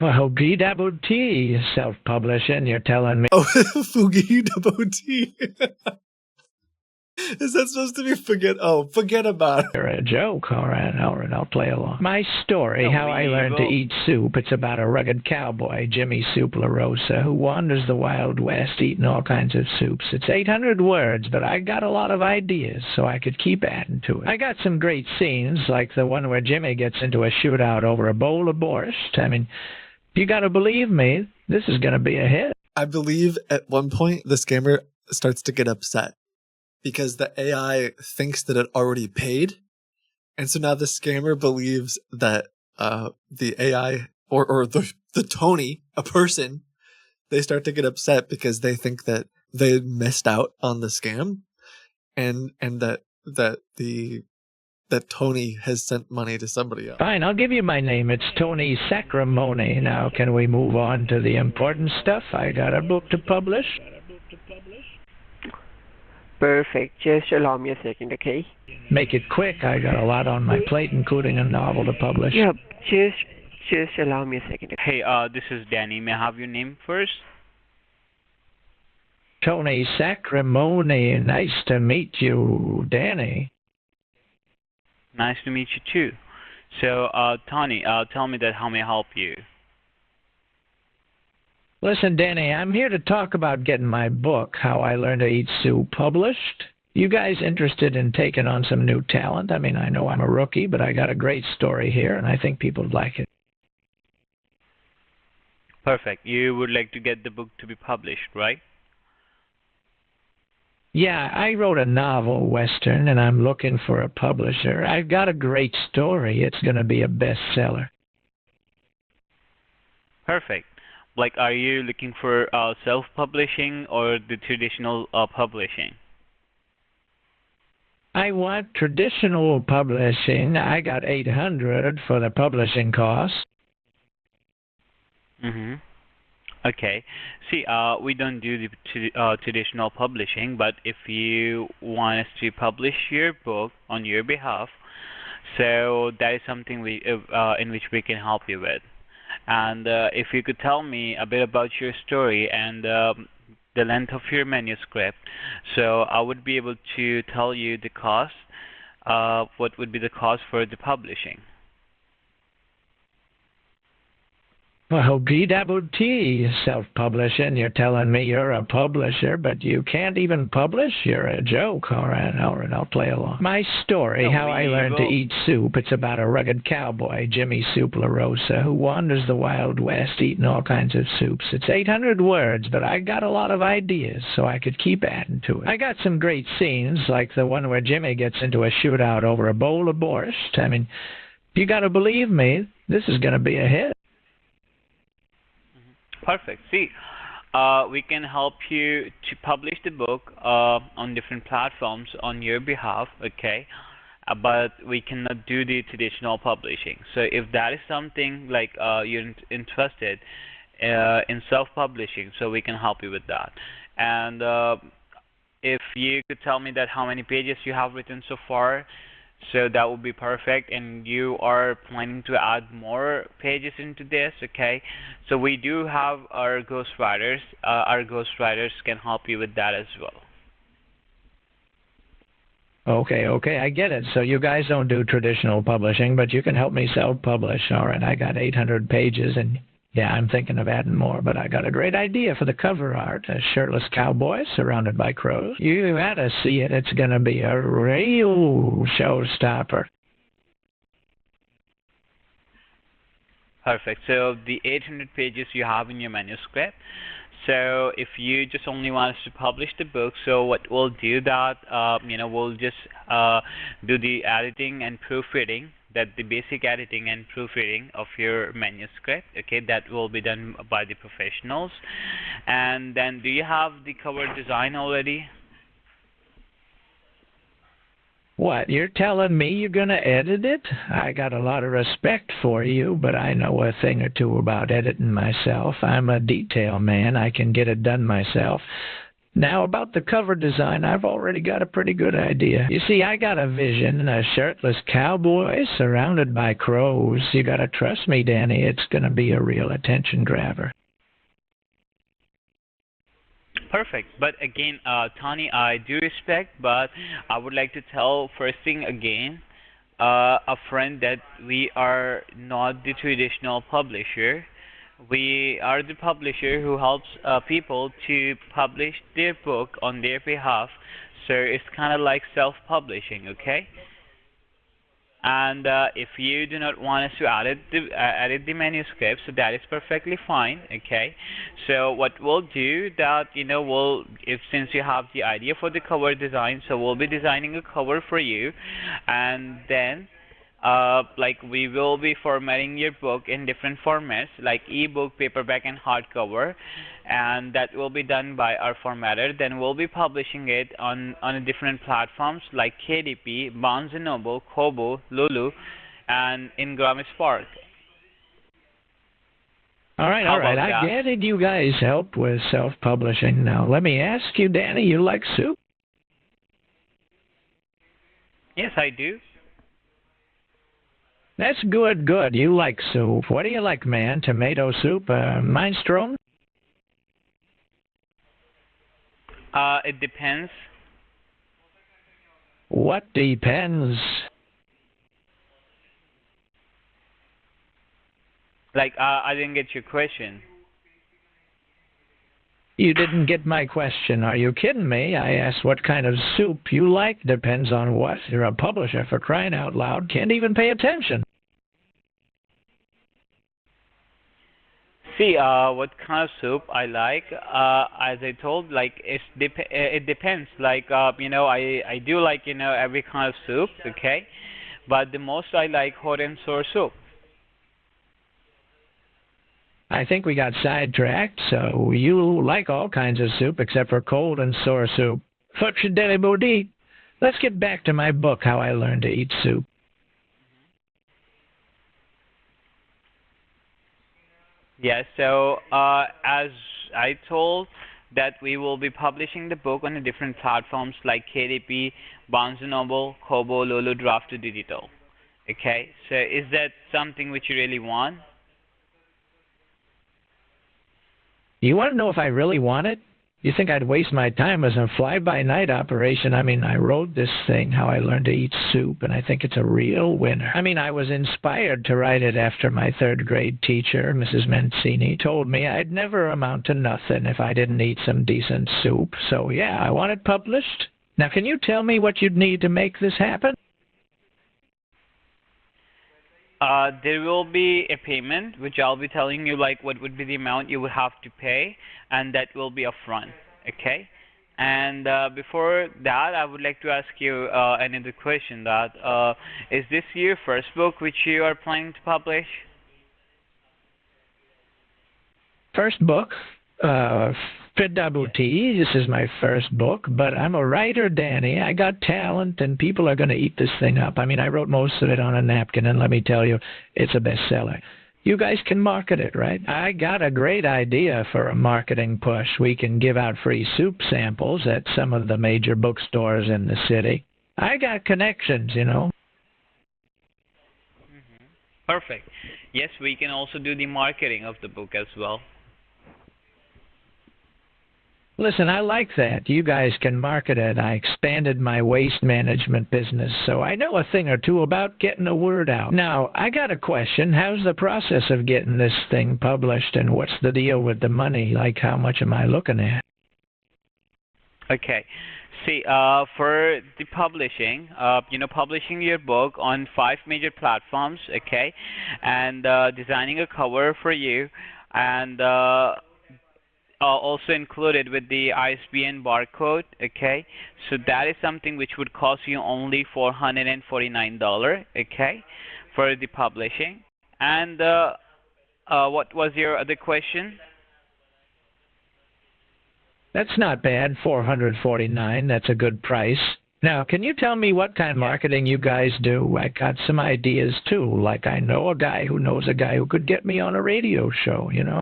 Well, GWT, self-publishing, you're telling me. Oh, Fugi Daboti. Is that supposed to be forget? Oh, forget about it. You're a joke. All right, I'll play along. My story, No, how I we learned to will. eat soup. It's about a rugged cowboy, Jimmy Soup LaRosa, who wanders the Wild West eating all kinds of soups. It's 800 words, but I got a lot of ideas, so I could keep adding to it. I got some great scenes, like the one where Jimmy gets into a shootout over a bowl of borscht. I mean, you got to believe me, this is going to be a hit. I believe at one point the scammer starts to get upset because the AI thinks that it already paid. And so now the scammer believes that the AI or the Tony, a person, they start to get upset because they think that they missed out on the scam and that Tony has sent money to somebody else. Fine, I'll give you my name. It's Tony Sacrimony. Now, can we move on to the important stuff? I got a book to publish. Perfect. Just allow me a second, okay? Make it quick. I got a lot on my plate, including a novel to publish. Yep. Just allow me a second. Hey, this is Danny. May I have your name first? Tony Sacrimony. Nice to meet you, Danny. Nice to meet you too. So, Tony, tell me that how may I help you? Listen, Danny, I'm here to talk about getting my book, How I Learned to Eat Soup, published. You guys interested in taking on some new talent? I mean, I know I'm a rookie, but I got a great story here, and I think people would like it. Perfect. You would like to get the book to be published, right? Yeah, I wrote a novel, Western, and I'm looking for a publisher. I've got a great story. It's going to be a bestseller. Perfect. Like, are you looking for self-publishing or the traditional publishing? I want traditional publishing. I got 800 for the publishing cost. Mm-hmm. Okay. See, we don't do the traditional publishing, but if you want us to publish your book on your behalf, so that is something in which we can help you with. And if you could tell me a bit about your story and the length of your manuscript, so I would be able to tell you the cost, what would be the cost for the publishing. Well, GWT, self-publishing, you're telling me you're a publisher, but you can't even publish? You're a joke. All right, I'll play along. My story, No, how I learned to will. eat soup. It's about a rugged cowboy, Jimmy Soup LaRosa, who wanders the Wild West eating all kinds of soups. It's 800 words, but I got a lot of ideas, so I could keep adding to it. I got some great scenes, like the one where Jimmy gets into a shootout over a bowl of borscht. I mean, you got to believe me, this is going to be a hit. Perfect. See, we can help you to publish the book on different platforms on your behalf, okay? But we cannot do the traditional publishing. So if that is something like you're interested in self-publishing, so we can help you with that. And if you could tell me that how many pages you have written so far, so that would be perfect. And you are planning to add more pages into this, okay? So we do have our ghostwriters. Our ghostwriters can help you with that as well. Okay, I get it. So you guys don't do traditional publishing, but you can help me self-publish. All right, I got 800 pages, and yeah, I'm thinking of adding more, but I got a great idea for the cover art. A shirtless cowboy surrounded by crows. You gotta see it. It's gonna be a real showstopper. Perfect. So the 800 pages you have in your manuscript. So if you just only want us to publish the book, so what we'll do that, we'll just do the editing and proofreading, that the basic editing and proofreading of your manuscript, okay, that will be done by the professionals. And then do you have the cover design already? What, you're telling me you're gonna edit it? I got a lot of respect for you, but I know a thing or two about editing myself. I'm a detail man. I can get it done myself. Now, about the cover design, I've already got a pretty good idea. You see, I got a vision, a shirtless cowboy surrounded by crows. You gotta trust me, Danny, it's gonna be a real attention grabber. Perfect. But again, Tony, I do respect, but I would like to tell first thing again, a friend that we are not the traditional publisher. We are the publisher who helps people to publish their book on their behalf. So it's kind of like self-publishing, okay? And if you do not want us to edit the manuscript, so that is perfectly fine, okay? So what we'll do that, we'll, if since you have the idea for the cover design, so we'll be designing a cover for you, and then like we will be formatting your book in different formats like ebook, paperback, and hardcover, and that will be done by our formatter. Then we'll be publishing it on different platforms like KDP, Barnes& and Noble, Kobo, Lulu, and Ingram Spark. All right, I gathered you guys help with self-publishing. Now, let me ask you, Danny, you like soup? Yes, I do. That's good, good. You like soup. What do you like, man? Tomato soup? Minestrone? It depends. What depends? Like, I didn't get your question. You didn't get my question. Are you kidding me? I asked what kind of soup you like. Depends on what. You're a publisher, for crying out loud. Can't even pay attention. See, what kind of soup I like? As I told, like it depends. Like, I do like every kind of soup, okay? But the most I like hot and sour soup. I think we got sidetracked, so you like all kinds of soup except for cold and sour soup. Fuck-shadeli bodit. Let's get back to my book, How I Learned to Eat Soup. Yeah, so as I told that we will be publishing the book on the different platforms like KDP, Barnes& Noble, Kobo, Lulu, Draft to Digital. Okay, so is that something which you really want? You want to know if I really want it? You think I'd waste my time as a fly-by-night operation? I mean, I wrote this thing, How I Learned to Eat Soup, and I think it's a real winner. I mean, I was inspired to write it after my third-grade teacher, Mrs. Mancini, told me I'd never amount to nothing if I didn't eat some decent soup. So, yeah, I want it published. Now, can you tell me what you'd need to make this happen? There will be a payment, which I'll be telling you like what would be the amount you would have to pay, and that will be upfront. Okay. And before that, I would like to ask you another question. That is this your first book which you are planning to publish? First book, Fidabuti. This is my first book, but I'm a writer, Danny. I got talent, and people are going to eat this thing up. I mean, I wrote most of it on a napkin, and let me tell you, it's a bestseller. You guys can market it, right? I got a great idea for a marketing push. We can give out free soup samples at some of the major bookstores in the city. I got connections, you know. Perfect. Yes, we can also do the marketing of the book as well. Listen, I like that. You guys can market it. I expanded my waste management business, so I know a thing or two about getting the word out. Now, I got a question. How's the process of getting this thing published, and what's the deal with the money? Like, how much am I looking at? Okay. See, for the publishing, publishing your book on 5 major platforms, okay, and designing a cover for you, and also included with the ISBN barcode, okay? So that is something which would cost you only $449, okay, for the publishing. And what was your other question? That's not bad, $449. That's a good price. Now, can you tell me what kind of marketing you guys do? I got some ideas, too. Like I know a guy who knows a guy who could get me on a radio show, you know?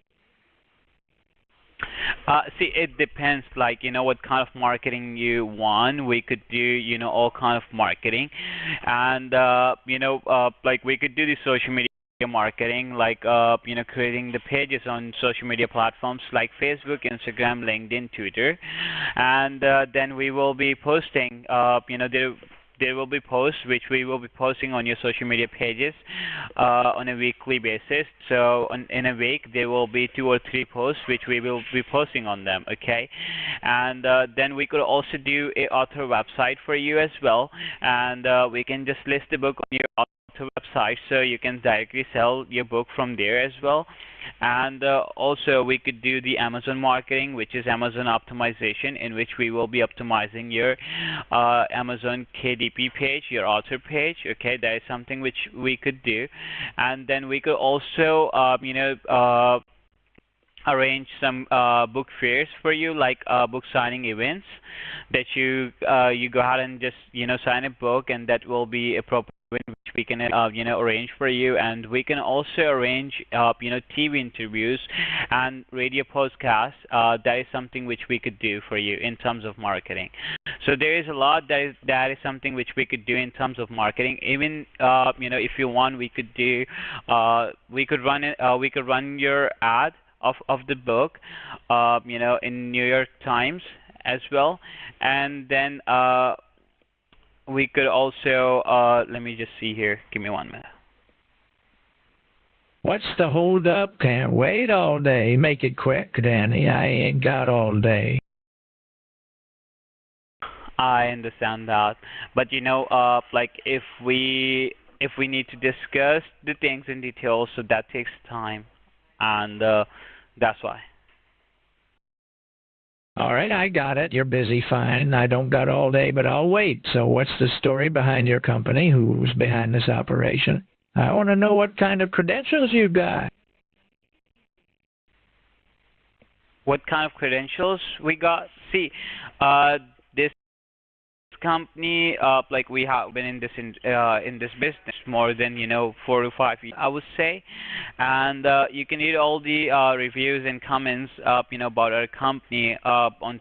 See, it depends, like, what kind of marketing you want. We could do, all kind of marketing. And, like, we could do the social media marketing, like, creating the pages on social media platforms like Facebook, Instagram, LinkedIn, Twitter. And then we will be posting, there will be posts which we will be posting on your social media pages on a weekly basis. So in a week there will be 2 or 3 posts which we will be posting on them. Okay, and then we could also do a author website for you as well, and we can just list the book on your author website so you can directly sell your book from there as well. And also we could do the Amazon marketing, which is Amazon optimization, in which we will be optimizing your Amazon KDP page, your author page. Okay, that is something which we could do. And then we could also, arrange some book fairs for you, like book signing events, that you go ahead and just sign a book, and that will be a proper event which we can arrange for you. And we can also arrange TV interviews and radio podcasts. That is something which we could do for you in terms of marketing. So there is a lot that is something which we could do in terms of marketing. Even if you want, we could do we could run your ad of the book, in New York Times as well. And then we could also, let me just see here. Give me 1 minute. What's the hold up? Can't wait all day. Make it quick, Danny. I ain't got all day. I understand that, but like, if we need to discuss the things in detail, so that takes time, and that's why. All right, I got it. You're busy, fine. I don't got all day, but I'll wait. So what's the story behind your company? Who's behind this operation? I want to know what kind of credentials you got. What kind of credentials we got? See, this company, like, we have been in this business more than 4 to 5 years, I would say. And you can read all the reviews and comments about our company on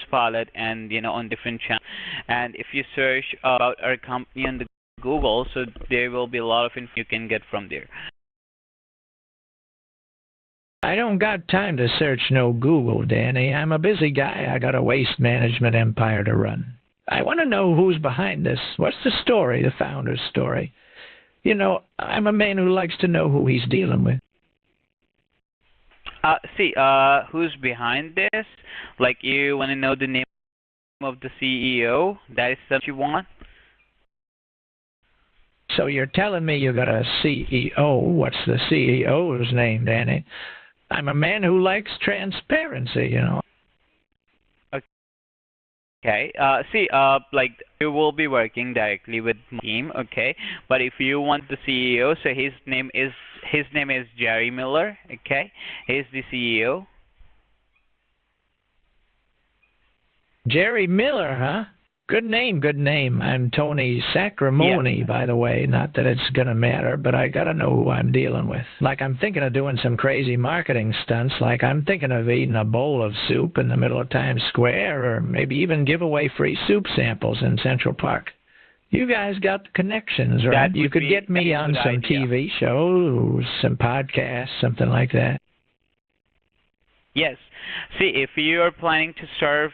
Trustpilot, and on different channels. And if you search about our company on the Google, so there will be a lot of info you can get from there. I don't got time to search no Google, Danny. I'm a busy guy. I got a waste management empire to run. I want to know who's behind this. What's the story, the founder's story? I'm a man who likes to know who he's dealing with. See, who's behind this? Like, you want to know the name of the CEO? That is what you want? So you're telling me you got a CEO. What's the CEO's name, Danny? I'm a man who likes transparency. Okay. See, like, you will be working directly with my team. Okay. But if you want the CEO, so his name is Jerry Miller. Okay. He's the CEO. Jerry Miller, huh? Good name, good name. I'm Tony Sacrimoni, by the way. Not that it's going to matter, but I got to know who I'm dealing with. Like, I'm thinking of doing some crazy marketing stunts, like I'm thinking of eating a bowl of soup in the middle of Times Square, or maybe even give away free soup samples in Central Park. You guys got the connections, right? You could get me on some TV shows, some podcasts, something like that. Yes. See, if you are planning to serve,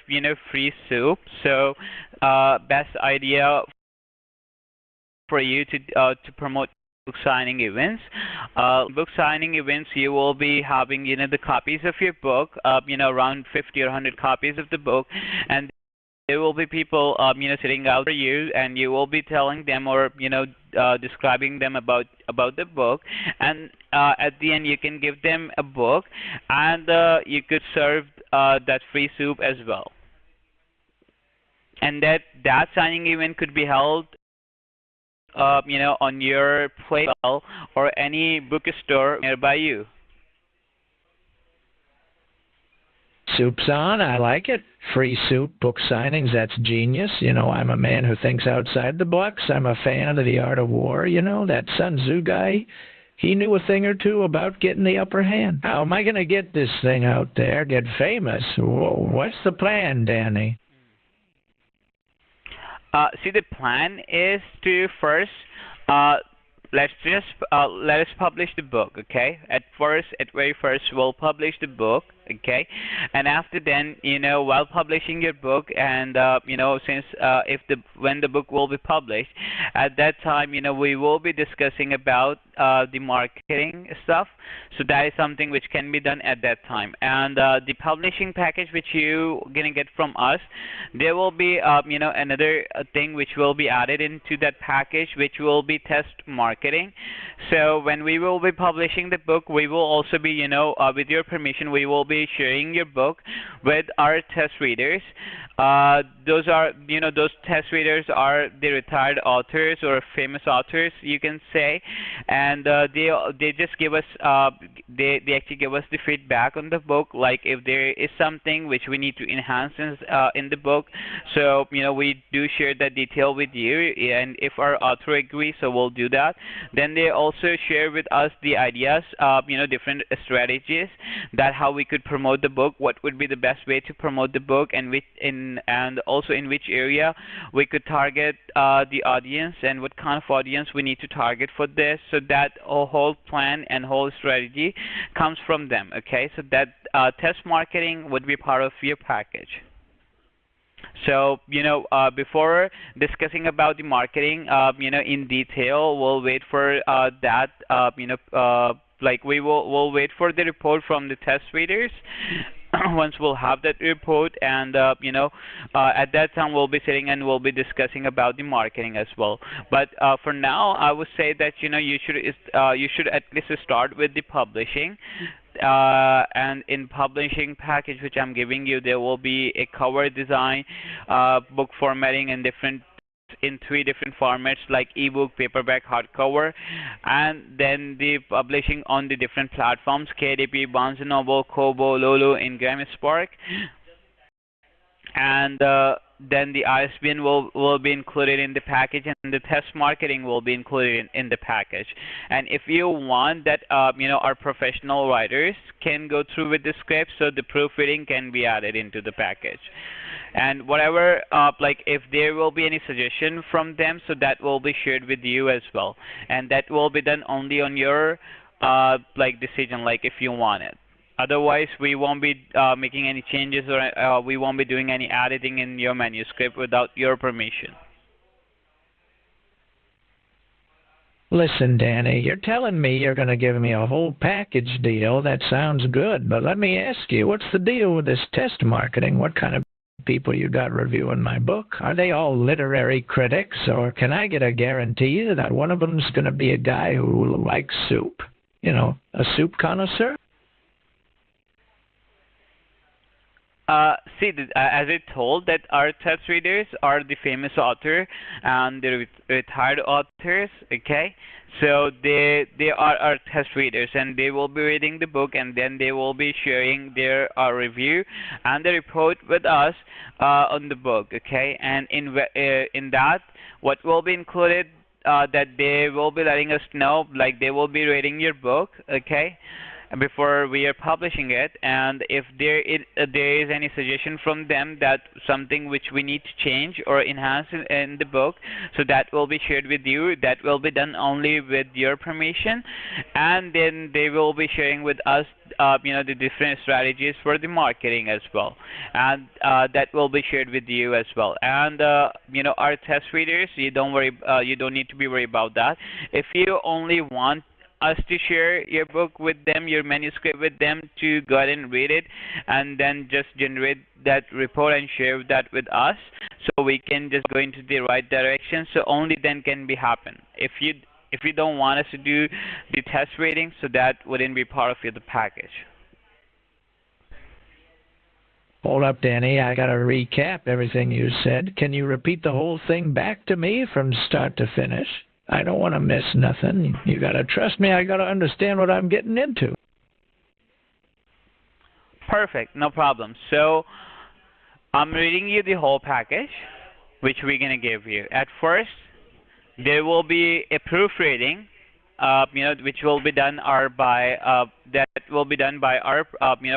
free soup, so best idea for you to promote book signing events. Book signing events, you will be having, the copies of your book, around 50 or 100 copies of the book, and there will be people, sitting out for you, and you will be telling them, or describing them about the book, and at the end you can give them a book, and you could serve that free soup as well. And that signing event could be held, on your place or any bookstore nearby you. Soup's on. I like it. Free soup, book signings, that's genius. I'm a man who thinks outside the box. I'm a fan of The Art of War. That Sun Tzu guy, He knew a thing or two about getting the upper hand. How am I going to get this thing out there, get famous? What's the plan, Danny? See, the plan is to first uh, let us publish the book, okay? At very first, we'll publish the book, okay? And after then, while publishing your book, and since if the when the book will be published, at that time, we will be discussing about the marketing stuff. So that is something which can be done at that time. And the publishing package which you gonna get from us, there will be another thing which will be added into that package, which will be test marketing. So when we will be publishing the book, we will also be with your permission, we will be sharing your book with our test readers. Those are those test readers are the retired authors or famous authors, you can say, and they just give us they actually give us the feedback on the book, like if there is something which we need to enhance in the book. So we do share that detail with you, and if our author agrees, so we'll do that. Then they also share with us the ideas, different strategies that how we could promote the book, what would be the best way to promote the book, and also in which area we could target the audience, and what kind of audience we need to target for this. So that whole plan and whole strategy comes from them. Okay, so that test marketing would be part of your package. So, before discussing about the marketing, in detail, we'll wait for that, like we'll wait for the report from the test readers. Once we'll have that report, and at that time we'll be sitting and we'll be discussing about the marketing as well. But for now, I would say that you should at least start with the publishing. And in publishing package which I'm giving you, there will be a cover design, book formatting, and in 3 different formats like ebook, paperback, hardcover, and then the publishing on the different platforms: KDP, Barnes& Noble, Kobo, Lulu, Ingram, Spark, and then the ISBN will be included in the package, and the test marketing will be included in the package. And if you want that, our professional writers can go through with the script, so the proofreading can be added into the package. And whatever, like if there will be any suggestion from them, so that will be shared with you as well. And that will be done only on your decision, like if you want it. Otherwise, we won't be making any changes, or we won't be doing any editing in your manuscript without your permission. Listen, Danny, you're telling me you're going to give me a whole package deal. That sounds good, but let me ask you, what's the deal with this test marketing? What kind of people you got reviewing my book? Are they all literary critics, or can I get a guarantee that one of them's going to be a guy who likes soup? A soup connoisseur? See, as I told, that our test readers are the famous author and the retired authors. Okay, so they are our test readers, and they will be reading the book, and then they will be sharing their review and the report with us on the book. Okay, and in that, what will be included, that they will be letting us know, like they will be reading your book. Okay, before we are publishing it, and if there is any suggestion from them that something which we need to change or enhance in the book, so that will be shared with you. That will be done only with your permission, and then they will be sharing with us the different strategies for the marketing as well, and that will be shared with you as well. And our test readers, you don't need to be worried about that. If you only want us to share your book with them, your manuscript with them, to go ahead and read it, and then just generate that report and share that with us, so we can just go into the right direction. So only then can be happen. If you don't want us to do the test rating, so that wouldn't be part of the package. Hold up, Danny. I got to recap everything you said. Can you repeat the whole thing back to me from start to finish? I don't want to miss nothing. You got to trust me. I got to understand what I'm getting into. Perfect. No problem. So I'm reading you the whole package, which we're going to give you. At first, there will be a proofreading which will be done are by that will be done by our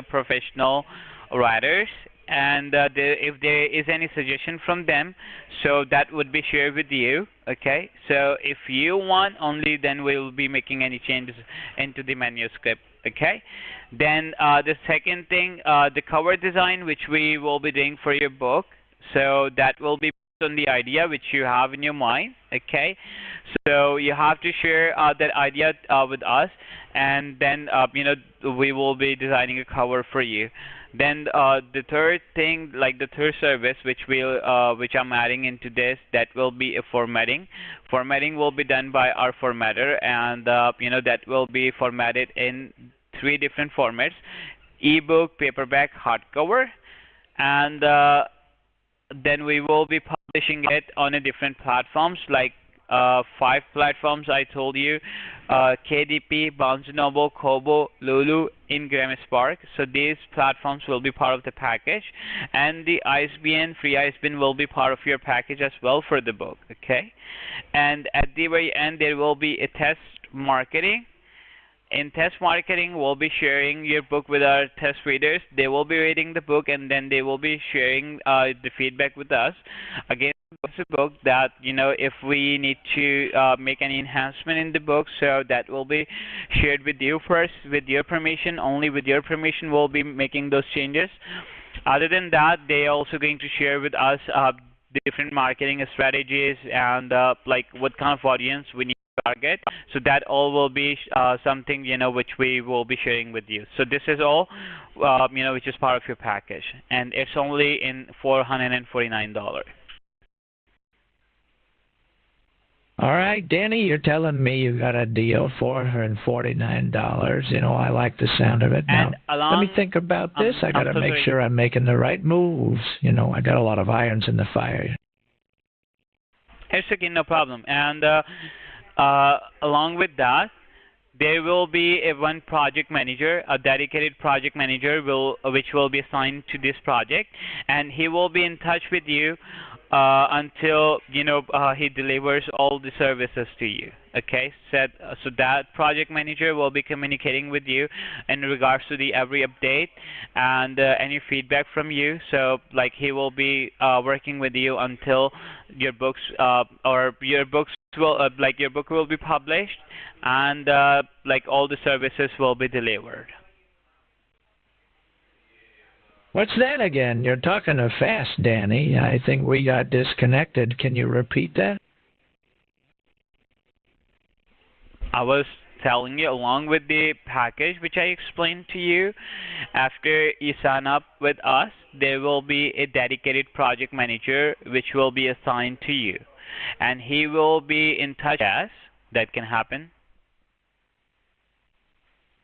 professional writers, and if there is any suggestion from them, so that would be shared with you. Okay, so if you want only, then we will be making any changes into the manuscript. Okay, then the second thing, the cover design, which we will be doing for your book, so that will be on the idea which you have in your mind. Okay, so you have to share that idea with us, and then we will be designing a cover for you. Then the third thing, like the third service which I'm adding into this, that will be a formatting. Formatting will be done by our formatter, and that will be formatted in three different formats: ebook, paperback, hardcover, and then we will be publishing it on a different platforms, like five platforms I told you: KDP, Barnes& Noble, Kobo, Lulu, Ingram Spark. So these platforms will be part of the package, and the ISBN, free ISBN, will be part of your package as well for the book. Okay, and at the very end there will be a test marketing. In test marketing, we'll be sharing your book with our test readers. They will be reading the book, and then they will be sharing the feedback with us. Again, it's a book that, if we need to make any enhancement in the book, so that will be shared with you first, with your permission. Only with your permission we'll be making those changes. Other than that, they are also going to share with us different marketing strategies, and like what kind of audience we need target. So that all will be something which we will be sharing with you. So this is all which is part of your package, and it's only in $449. All right, Danny, you're telling me you got a deal, $449. I like the sound of it. Now, let me think about this. I got to make sure I'm making the right moves. I got a lot of irons in the fire. It's okay, no problem. And along with that, there will be one project manager, a dedicated project manager, which will be assigned to this project, and he will be in touch with you until he delivers all the services to you. Okay, so that project manager will be communicating with you in regards to the every update and any feedback from you. So like he will be working with you until your books your book will be published, and like all the services will be delivered. What's that again? You're talking fast, Danny. I think we got disconnected. Can you repeat that? I was telling you, along with the package which I explained to you, after you sign up with us, there will be a dedicated project manager which will be assigned to you, and he will be in touch. Yes, that can happen.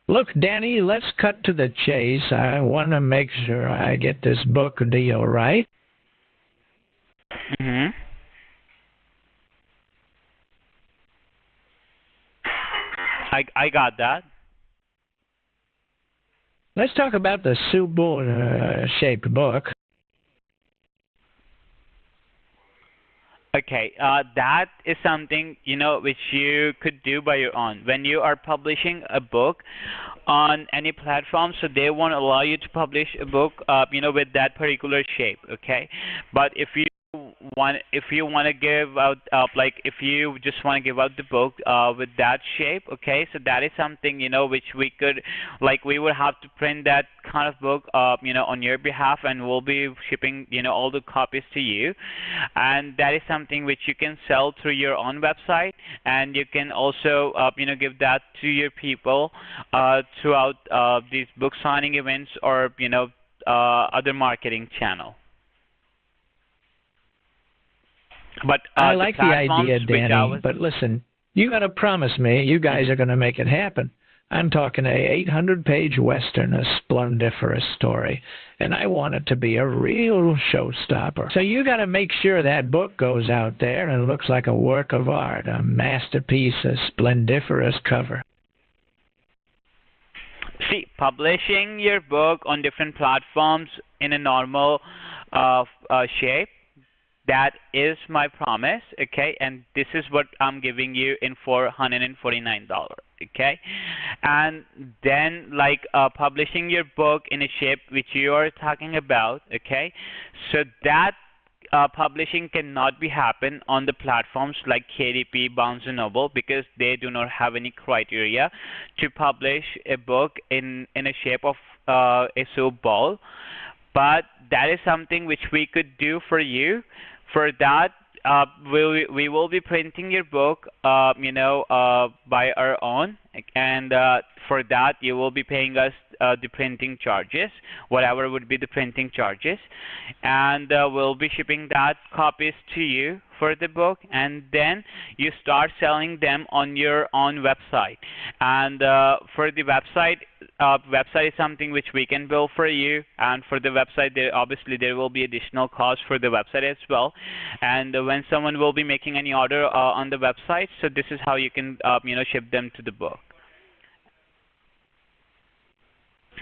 Look, Danny, let's cut to the chase. I want to make sure I get this book deal right. Mm-hmm. I got that. Let's talk about the Subul-shaped book. Okay, that is something which you could do by your own. When you are publishing a book on any platform, so they won't allow you to publish a book with that particular shape. Okay, but if you want to give out if you just want to give out the book with that shape, okay, so that is something which we could, we would have to print that kind of book on your behalf, and we'll be shipping all the copies to you, and that is something which you can sell through your own website, and you can also give that to your people throughout these book signing events or other marketing channel. But I like the idea, Danny, but listen, you got to promise me you guys are going to make it happen. I'm talking a 800-page Western, a splendiferous story, and I want it to be a real showstopper. So you got to make sure that book goes out there and looks like a work of art, a masterpiece, a splendiferous cover. See, publishing your book on different platforms in a normal shape, That is my promise, okay? And this is what I'm giving you in $449, okay? And then, like, publishing your book in a shape which you are talking about, okay? So that publishing cannot be happen on the platforms like KDP, Barnes& and Noble, because they do not have any criteria to publish a book in a shape of a soup bowl. But that is something which we could do for you. For that, we will be printing your book, by our own, and for that you will be paying us the printing charges, whatever would be the printing charges, and we'll be shipping that copies to you for the book, and then you start selling them on your own website. And for the website is something which we can build for you, and for the website there will be additional cost for the website as well. And when someone will be making any order on the website, so this is how you can ship them to the book.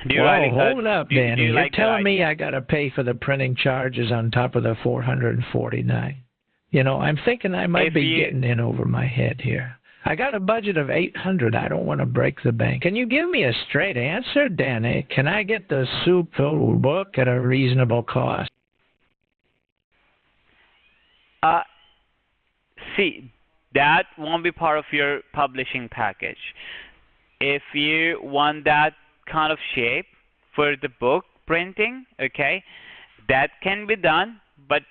Whoa, hold up, Danny. You're telling me I got to pay for the printing charges on top of the $449. I'm thinking I might be getting in over my head here. I got a budget of $800. I don't want to break the bank. Can you give me a straight answer, Danny? Can I get the soup-filled book at a reasonable cost? See, that won't be part of your publishing package. If you want that kind of shape for the book printing, okay, that can be done, but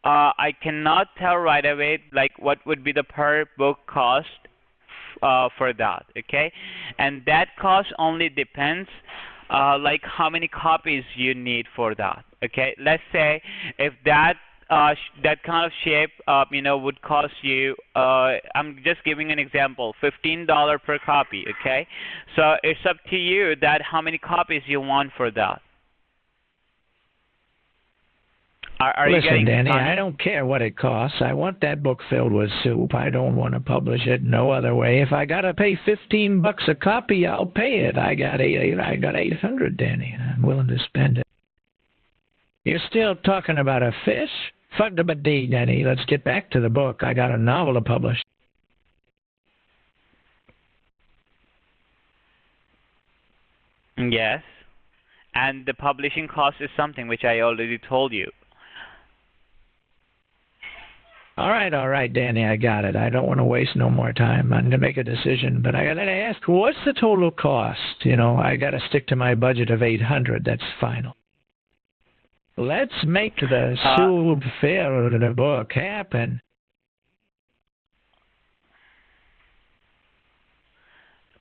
I cannot tell right away like what would be the per book cost for that, okay? And that cost only depends like how many copies you need for that, okay? Let's say if that that kind of shape would cost you, I'm just giving an example, $15 per copy, okay? So it's up to you that how many copies you want for that. Listen, Danny, I don't care what it costs. I want that book filled with soup. I don't want to publish it no other way. If I gotta pay $15 a copy, I'll pay it. I got $800, Danny. I'm willing to spend it. You're still talking about a fish? Fuck the badee, Danny. Let's get back to the book. I got a novel to publish. Yes, and the publishing cost is something which I already told you. All right, Danny, I got it. I don't want to waste no more time. I'm going to make a decision, but I got to ask, what's the total cost? I got to stick to my budget of $800. That's final. Let's make the soup filled book happen.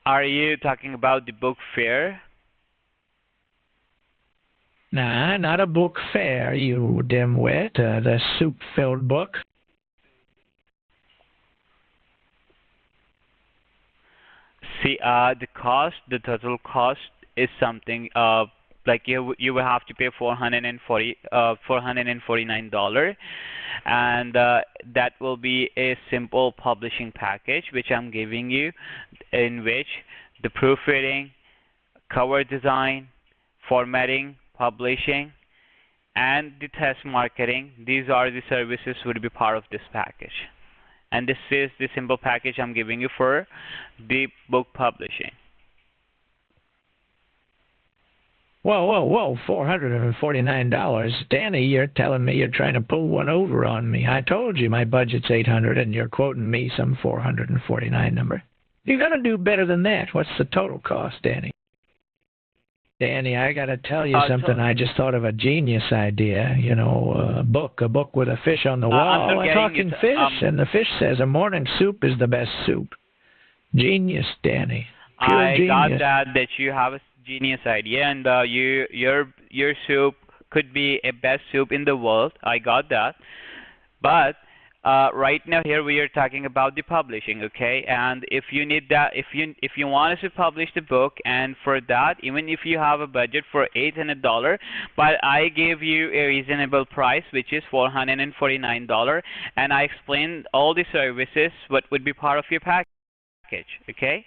Are you talking about the book fair? Nah, not a book fair, you dimwit. The soup-filled book. See, the total cost is something like you will have to pay $449, and that will be a simple publishing package which I'm giving you, in which the proofreading, cover design, formatting, publishing, and the test marketing. These are the services would be part of this package. And this is the simple package I'm giving you for the book publishing. Whoa, $449. Danny, you're telling me you're trying to pull one over on me. I told you my budget's $800 and you're quoting me some $449 number. You gotta do better than that. What's the total cost, Danny? Danny, I gotta tell you something. I just thought of a genius idea. A book with a fish on the wall. I'm talking fish, and the fish says a morning soup is the best soup. Genius, Danny. Pure genius. I got that you have a genius idea, and your soup could be a best soup in the world. I got that, but right now here we are talking about the publishing, okay? And if you need that, if you want us to publish the book, and for that, even if you have a budget for $800, but I gave you a reasonable price, which is $449, and I explained all the services what would be part of your package, okay?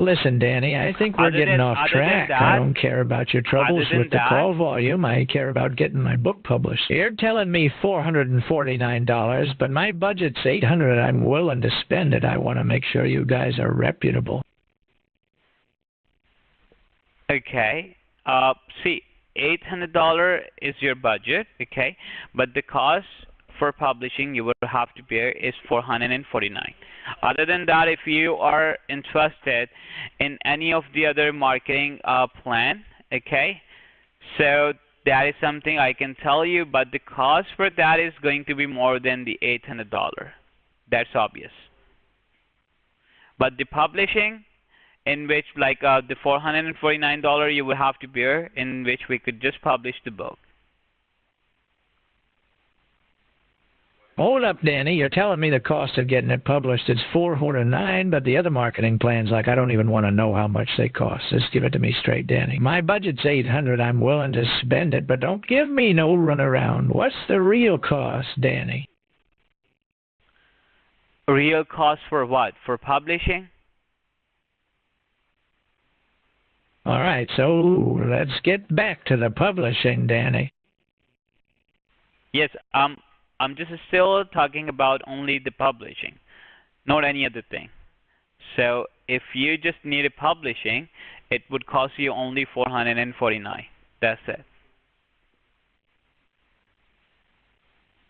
Listen, Danny, I think we're getting off track. I don't care about your troubles with the call volume. I care about getting my book published. You're telling me $449, but my budget's $800. I'm willing to spend it. I want to make sure you guys are reputable. Okay. See, $800 is your budget, okay? But the cost for publishing you will have to bear is $449. Other than that, if you are interested in any of the other marketing plan, okay, so that is something I can tell you, but the cost for that is going to be more than the $800. That's obvious. But the publishing, in which like the $449 you will have to bear, in which we could just publish the book. Hold up, Danny. You're telling me the cost of getting it published is $409, but the other marketing plans, like, I don't even want to know how much they cost. Just give it to me straight, Danny. My budget's $800. I'm willing to spend it, but don't give me no runaround. What's the real cost, Danny? Real cost for what? For publishing? All right, so let's get back to the publishing, Danny. Yes, I'm just still talking about only the publishing, not any other thing. So if you just needed publishing, it would cost you only $449. That's it.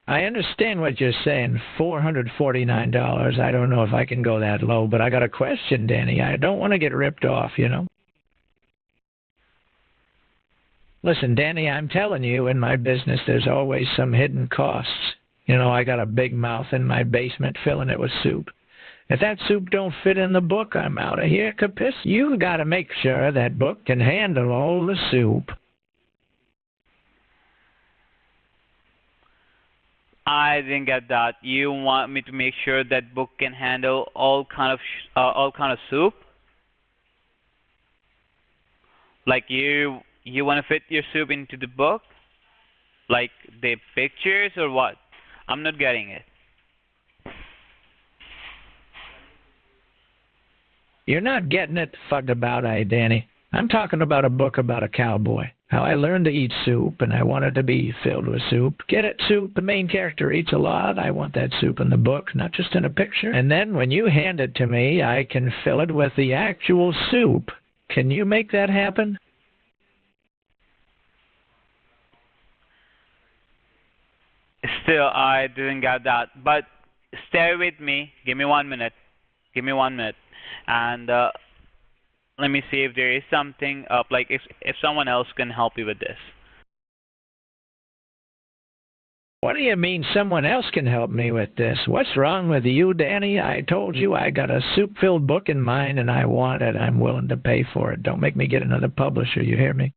I understand what you're saying, $449. I don't know if I can go that low, but I got a question, Danny. I don't want to get ripped off, you know. Listen, Danny, I'm telling you, in my business, there's always some hidden costs. You know, I got a big mouth in my basement filling it with soup. If that soup don't fit in the book, I'm out of here, capiss? You got to make sure that book can handle all the soup. I didn't get that. You want me to make sure that book can handle all kind of soup? Like you want to fit your soup into the book? Like the pictures or what? I'm not getting it. You're not getting it, fucked about, Danny. I'm talking about a book about a cowboy. How I learned to eat soup, and I want it to be filled with soup. Get it, soup. The main character eats a lot. I want that soup in the book, not just in a picture. And then when you hand it to me, I can fill it with the actual soup. Can you make that happen? Still, I didn't get that. But stay with me. Give me 1 minute. Give me 1 minute. And let me see if there is something up, like if someone else can help you with this. What do you mean someone else can help me with this? What's wrong with you, Danny? I told you I got a soup-filled book in mind and I want it. I'm willing to pay for it. Don't make me get another publisher, you hear me?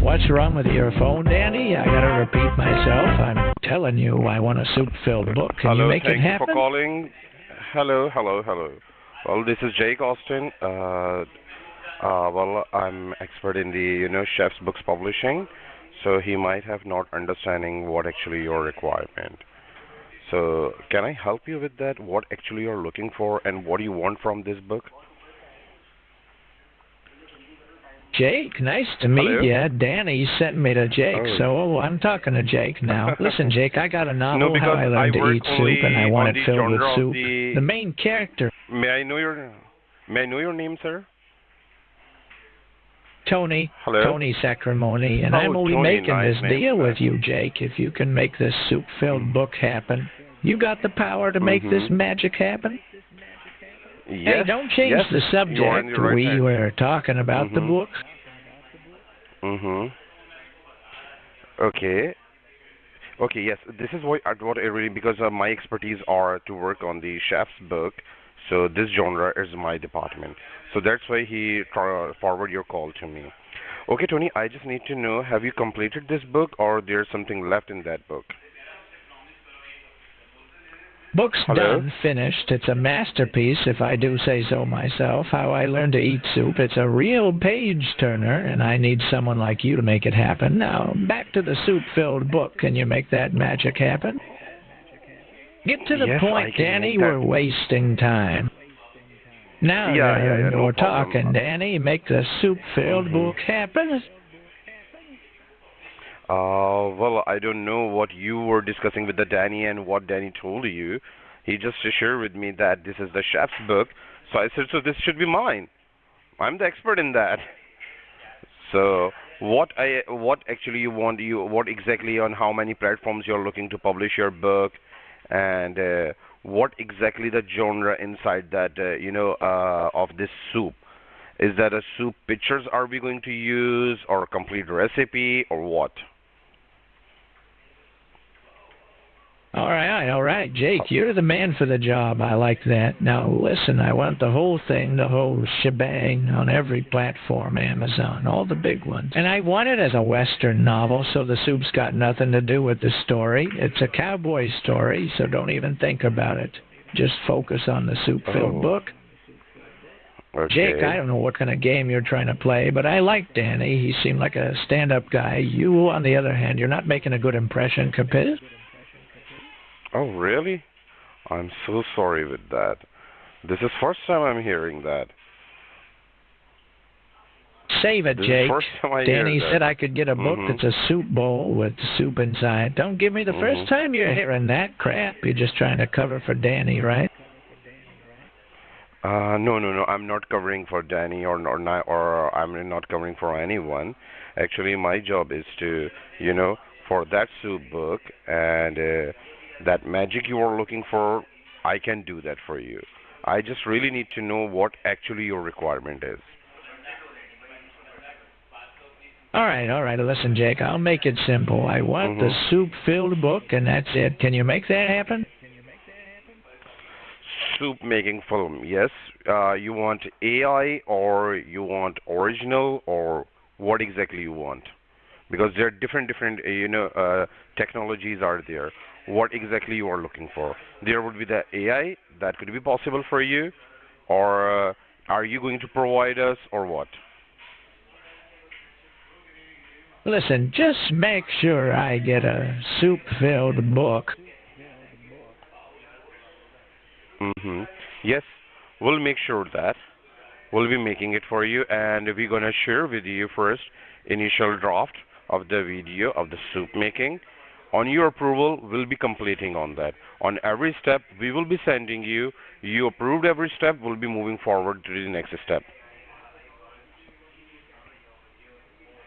What's wrong with your phone, Danny? I gotta repeat myself. I'm telling you I want a soup-filled book. Can you make it happen? Hello, thank you for calling. Hello. Well, this is Jake Austin. Well, I'm expert in the chef's books publishing, so he might have not understanding what actually your requirement. So, can I help you with that? What actually you're looking for, and what do you want from this book? Jake, nice to meet you. Danny sent me to Jake, so I'm talking to Jake now. Listen, Jake, I got a novel, How I Learned to Eat Soup, and I want it filled with soup. The main character. May I know your name, sir? Tony. Hello? Tony Sacramone, and I'm only making this deal with you, Jake. If you can make this soup-filled book happen, you got the power to make this magic happen? Yes, hey, don't change the subject. We were talking about the book. Okay, yes. This is what I really, because my expertise are to work on the chef's book. So this genre is my department. So that's why he forward your call to me. Okay, Tony, I just need to know, have you completed this book or there's something left in that book? Book's Hello? done, finished. It's a masterpiece, if I do say so myself. How I Learned to Eat Soup. It's a real page-turner, and I need someone like you to make it happen. Now, back to the soup-filled book. Can you make that magic happen? Get to the Yes, I point, can Danny. make that. We're wasting time. Now Yeah, no you're problem. talking, Danny. Make the soup-filled Mm-hmm. book happen. Well, I don't know what you were discussing with the Danny and what Danny told you. He just shared with me that this is the chef's book. So I said, so this should be mine. I'm the expert in that. So what actually you want, what exactly on how many platforms you're looking to publish your book, and what exactly the genre inside that of this soup. Is that a soup pictures are we going to use, or a complete recipe, or what? All right, Jake, you're the man for the job. I like that. Now, listen, I want the whole thing, the whole shebang on every platform, Amazon, all the big ones. And I want it as a Western novel, so the soup's got nothing to do with the story. It's a cowboy story, so don't even think about it. Just focus on the soup-filled Oh, book. Jake, I okay. don't know what kind of game you're trying to play, but I like Danny. He seemed like a stand-up guy. You, on the other hand, you're not making a good impression, Capit? Oh, really? I'm so sorry with that. This is first time I'm hearing that. Save it, This is Jake. first time I hear Danny that. said I could get a book that's Mhm. a soup bowl with soup inside. Don't give me the first Mhm. time you're hearing that crap. You're just trying to cover for Danny, right? No, no, no. I'm not covering for Danny, or I'm not covering for anyone. Actually, my job is to, for that soup book and that magic you are looking for, I can do that for you. I just really need to know what actually your requirement is. All right. Listen, Jake, I'll make it simple. I want the Mhm. soup-filled book, and that's it. Can you make that happen? Soup making film, yes. You want AI or you want original, or what exactly you want? Because there are different technologies are there. What exactly you are looking for? There would be the AI that could be possible for you, or are you going to provide us, or what? Listen, just make sure I get a soup-filled book. Mhm. Yes, we'll make sure that. We'll be making it for you, and we're gonna share with you first initial draft of the video of the soup making. On your approval, we'll be completing on that. On every step, we will be sending you. You approved every step, we'll be moving forward to the next step.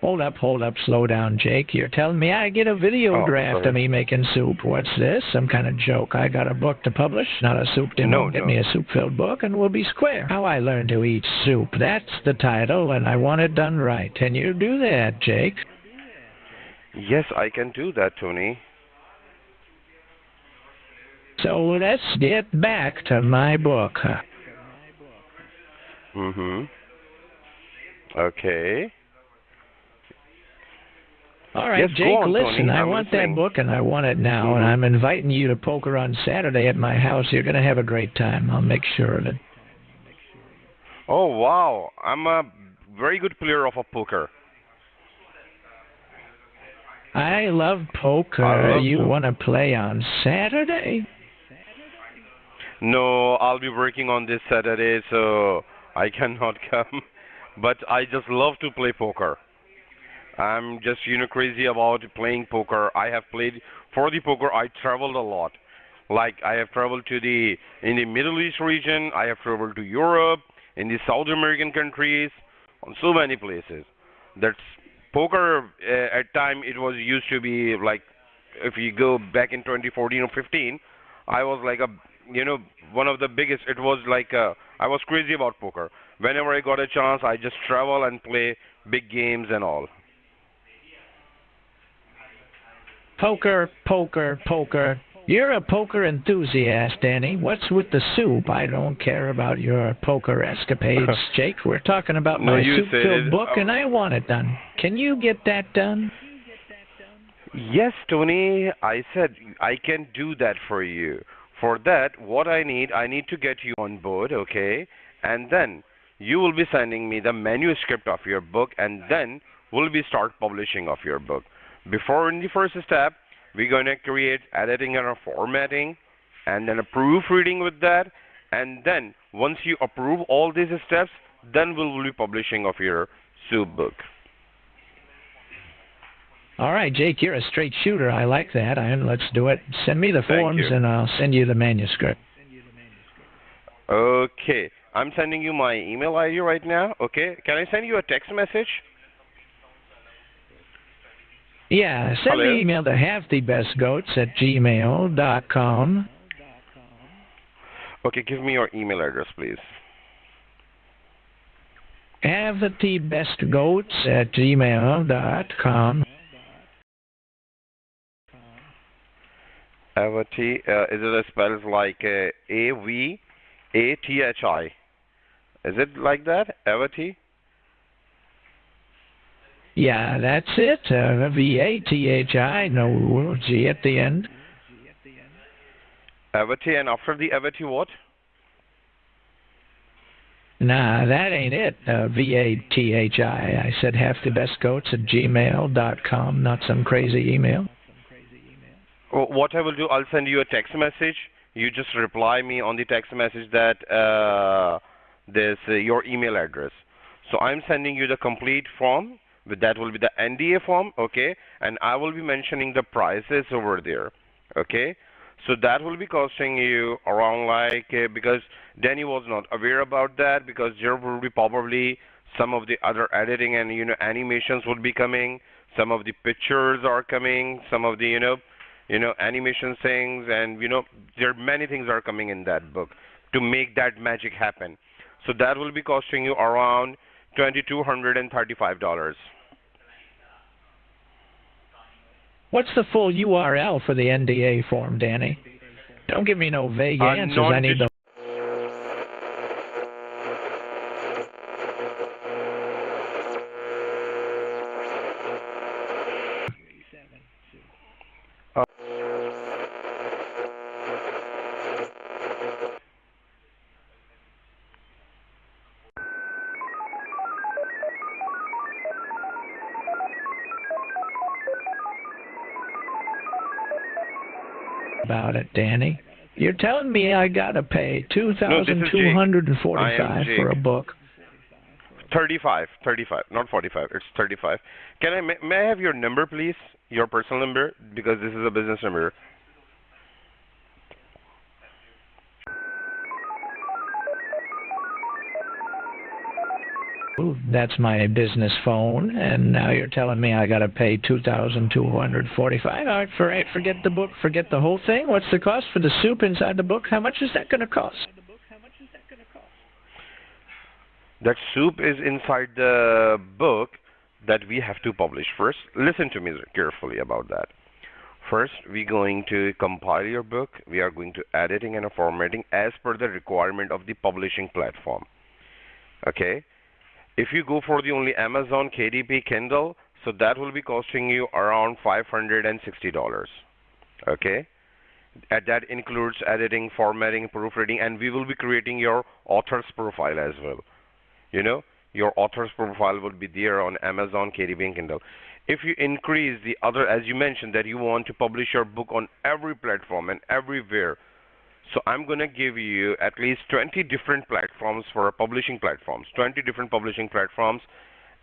Hold up, slow down, Jake. You're telling me I get a video Oh, draft of sorry. me making soup. What's this? Some kind of joke? I got a book to publish, not a soup demo. No, Get no. me a soup-filled book and we'll be square. How I Learned to Eat Soup. That's the title, and I want it done right. Can you do that, Jake? Yes, I can do that, Tony. So let's get back to my book. Mhm. Okay. All right, Yes, go Jake, on, listen, Tony. I I'm want that listening. book and I want it now, and Mhm. I'm inviting you to poker on Saturday at my house. You're going to have a great time. I'll make sure of it. Oh, wow. I'm a very good player of a poker. I love I poker. love You to. want to play on Saturday? No, I'll be working on this Saturday, so I cannot come. But I just love to play poker. I'm just, crazy about playing poker. I have played for the poker. I traveled a lot. Like I have traveled to the in the Middle East region. I have traveled to Europe, in the South American countries, on so many places. That's poker. At time it was used to be like, if you go back in 2014 or 15, I was like a you know one of the biggest. It was like I was crazy about poker. Whenever I got a chance, I just travel and play big games and all. Poker, poker, poker. You're a poker enthusiast, Danny. What's with the soup? I don't care about your poker escapades, Jake. We're talking about No, my you said soup-filled it. book, and I want it done. Can you get that done? Yes, Tony. I said I can do that for you. For that, what I need to get you on board, okay? And then you will be sending me the manuscript of your book, and then we'll be start publishing of your book. Before in the first step, we're going to create editing and a formatting, and then a proofreading with that, and then once you approve all these steps, then we will be publishing of your soup book. All right, Jake, you're a straight shooter. I like that. Let's do it. Send me the Thank forms, you. and I'll send you the manuscript. Okay, I'm sending you my email ID right now. Okay, can I send you a text message? Yeah, send Hello? me an email to havethebestgoats@gmail.com. Okay, give me your email address, please. Havethebestgoats@gmail.com. Avati, is it a spells like AVATHI? Is it like that? Avati? Yeah, that's it. VATHI, no G at the end. Avati, and after the Avati what? Nah, that ain't it. VATHI. I said havethebestgoats@gmail.com, not some crazy email. What I will do, I'll send you a text message. You just reply me on the text message that this your email address. So I'm sending you the complete form. That will be the NDA form, okay? And I will be mentioning the prices over there, okay? So that will be costing you around like because Danny was not aware about that because there will be probably some of the other editing and animations will be coming. Some of the pictures are coming. Some of the animation things, and there are many things are coming in that book to make that magic happen. So that will be costing you around $2,235. What's the full URL for the NDA form, Danny? Don't give me no vague answers. I need the... about it, Danny. You're telling me I gotta pay $2,245 for a book. 35, not 45. It's 35. May I have your number, please? Your personal number, because this is a business number. That's my business phone, and now you're telling me I gotta pay $2,245. All right, forget the book, forget the whole thing. What's the cost for the soup inside the book? How much is that gonna cost? That soup is inside the book that we have to publish. First, listen to me carefully about that. First, we're going to compile your book. We are going to editing and formatting as per the requirement of the publishing platform. Okay? If you go for the only Amazon, KDP, Kindle, so that will be costing you around $560. Okay? That includes editing, formatting, proofreading, and we will be creating your author's profile as well. Your author's profile will be there on Amazon, KDP, and Kindle. If you increase the other, as you mentioned, that you want to publish your book on every platform and everywhere, so I'm going to give you at least 20 different platforms for publishing platforms, 20 different publishing platforms,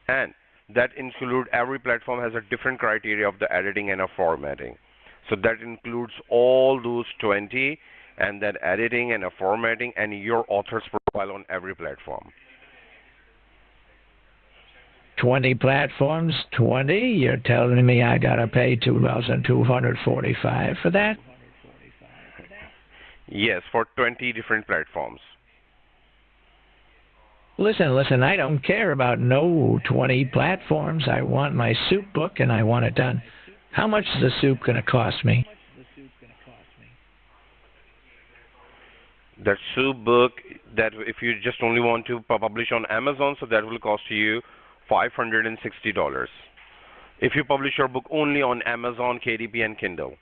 and that include every platform has a different criteria of the editing and formatting. So that includes all those 20 and that editing and formatting and your author's profile on every platform. 20 platforms, 20? You're telling me I gotta pay $2,245 for that? Yes, for 20 different platforms. Listen, I don't care about no 20 platforms. I want my soup book and I want it done. How much is the soup gonna cost me? That soup book, that if you just only want to publish on Amazon, so that will cost you $560. If you publish your book only on Amazon, KDP, and Kindle.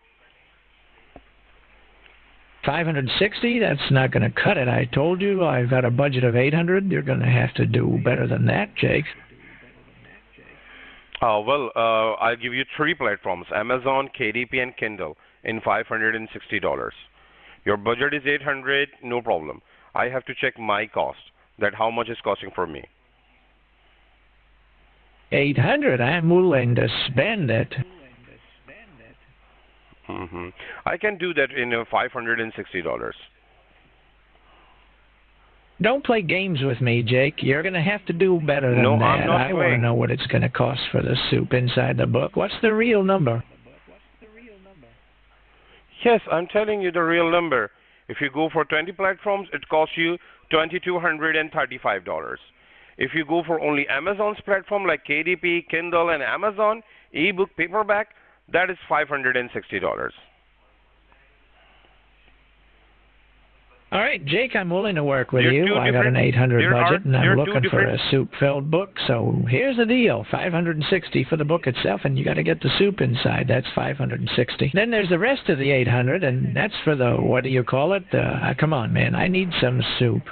560? That's not going to cut it. I told you I've got a budget of 800. You're going to have to do better than that, Jake. I'll give you three platforms: Amazon, KDP, and Kindle in $560. Your budget is 800, no problem. I have to check my cost, that how much is costing for me. 800? I'm willing to spend it. I can do that in $560. Don't play games with me, Jake. You're going to have to do better than No, that. I'm not I want to playing. know what it's going to cost for the soup inside the book. What's the real number? Yes, I'm telling you the real number. If you go for 20 platforms, it costs you $2,235. If you go for only Amazon's platform like KDP, Kindle, and Amazon, ebook, paperback, that is $560. All right, Jake, I'm willing to work with They're you. two I got an different- 800 there budget, are- and there I'm are two looking for a different- soup-filled book. So here's the deal: 560 for the book itself, and you got to get the soup inside. That's 560. Then there's the rest of the 800, and that's for the, what do you call it? Come on, man, I need some soup.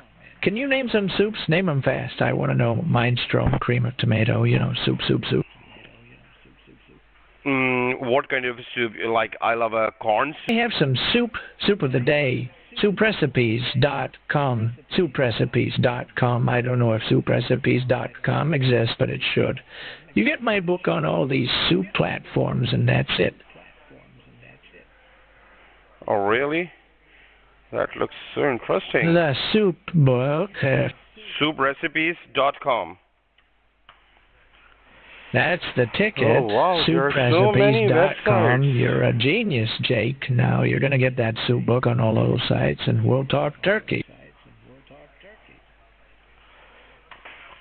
Can you name some soups? Name them fast. I want to know. Minestrone, cream of tomato, soup. What kind of soup? Like, I love a corn soup. I have some soup of the day. Souprecipes.com. Souprecipes.com. I don't know if souprecipes.com exists, but it should. You get my book on all these soup platforms, and that's it. Oh, really? That looks so interesting. The soup book. Souprecipes.com. That's the ticket. Oh, wow, there are so many Souprecipes.com. websites. You're a genius, Jake. Now you're going to get that soup book on all those sites, and we'll talk turkey.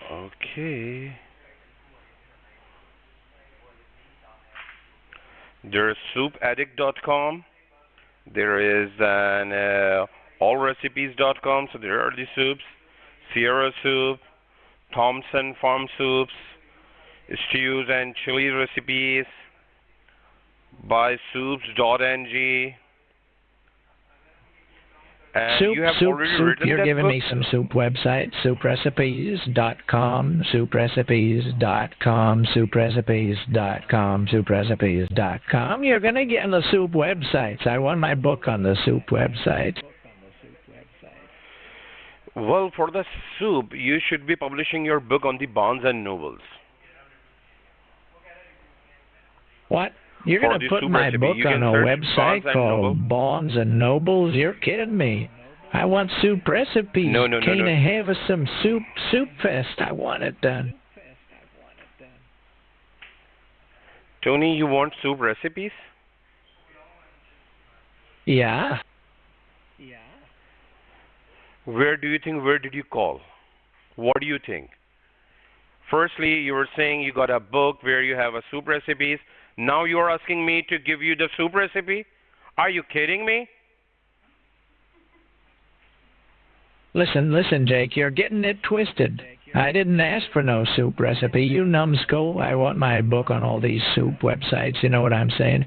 Okay. There's soupaddict.com. There is an allrecipes.com. So there are the soups. Sierra Soup, Thompson Farm Soups, stews and chili recipes, by soups.ng. And you have already written You're that giving book? me some soup websites. Souprecipes.com, souprecipes.com, souprecipes.com, souprecipes.com. You're going to get on the soup websites. I want my book on the soup website. Well, for the soup, you should be publishing your book on the Barnes and Nobles. What? You're For going the to put soup my recipe, book you on can a search website Barnes and Noble. called Barnes and Nobles? You're kidding me. I want soup recipes. No. Can I have some soup fest? I want it done. Tony, you want soup recipes? Yeah. Where did you call? What do you think? Firstly, you were saying you got a book where you have a soup recipes. Now you are asking me to give you the soup recipe? Are you kidding me? Listen, Jake, you're getting it twisted. I didn't ask for no soup recipe, you numbskull. I want my book on all these soup websites, you know what I'm saying?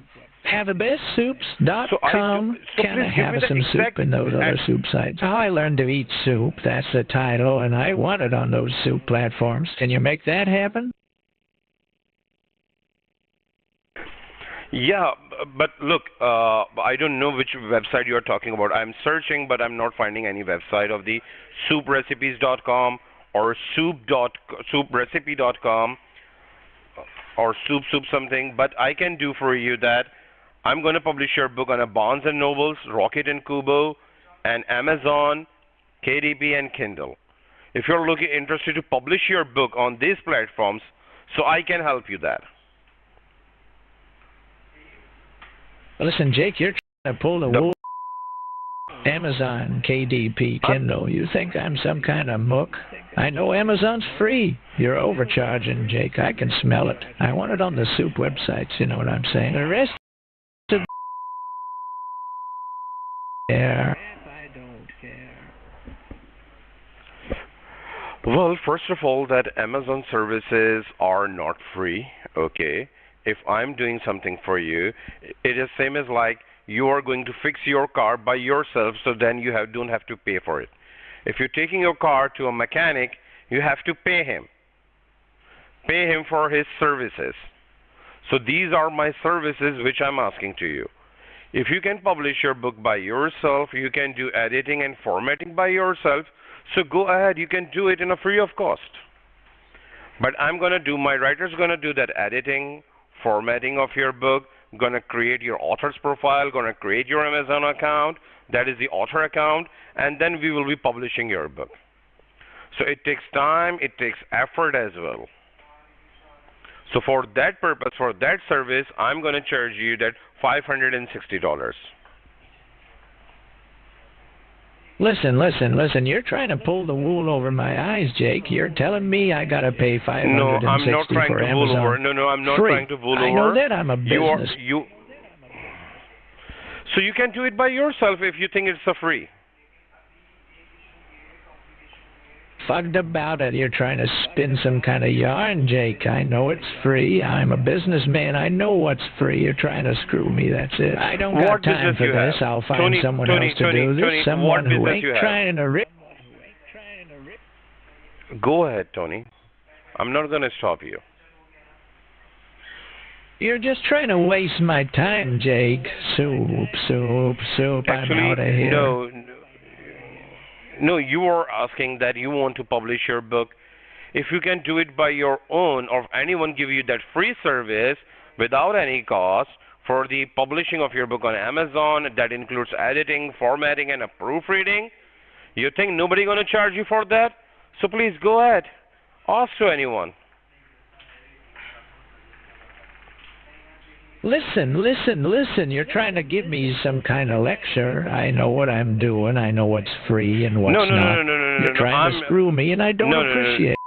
Havebestsoups.com. Can I have some soup in those other soup sites? How I learned to eat soup, that's the title, and I want it on those soup platforms. Can you make that happen? Yeah, but look, I don't know which website you are talking about. I'm searching, but I'm not finding any website of the souprecipes.com or souprecipe.com or soup something. But I can do for you that. I'm going to publish your book on a Barnes and Nobles, Rocket and Kubo, and Amazon, KDP, and Kindle. If you're interested to publish your book on these platforms, so I can help you that. Listen, Jake, you're trying to pull the wool. Amazon, KDP, Kindle. You think I'm some kind of mook? I know Amazon's free. You're overcharging, Jake. I can smell it. I want it on the soup websites, you know what I'm saying? The rest of there. Well, first of all, that Amazon services are not free, okay? If I'm doing something for you, it is same as like you are going to fix your car by yourself, so then you don't have to pay for it. If you're taking your car to a mechanic, you have to pay him for his services. So these are my services which I'm asking to you. If you can publish your book by yourself, you can do editing and formatting by yourself, so go ahead, you can do it in a free of cost. But my writer's gonna do that editing, formatting of your book, gonna create your author's profile, gonna create your Amazon account, that is the author account, and then we will be publishing your book. So it takes time, it takes effort as well. So for that purpose, for that service, I'm going to charge you that $560. Listen. You're trying to pull the wool over my eyes, Jake. You're telling me I got to pay $560 No, I'm not trying for to Amazon. wool over. No, I'm not Free. trying to wool over. I know that. I'm a business. So you can do it by yourself if you think it's a free. Fucked about it. You're trying to spin some kind of yarn, Jake. I know it's free. I'm a businessman. I know what's free. You're trying to screw me. That's it. I don't got time for this. I'll find someone else to do this. Someone who ain't trying to rip. Go ahead, Tony. I'm not going to stop you. You're just trying to waste my time, Jake. Soup. Actually, I'm out of here. No, you are asking that you want to publish your book. If you can do it by your own, or if anyone give you that free service without any cost for the publishing of your book on Amazon, that includes editing, formatting, and a proofreading, you think nobody going to charge you for that? So please go ahead. Ask to anyone. Listen. You're trying to give me some kind of lecture. I know what I'm doing. I know what's free and what's not. No. You're trying to screw me, and I don't appreciate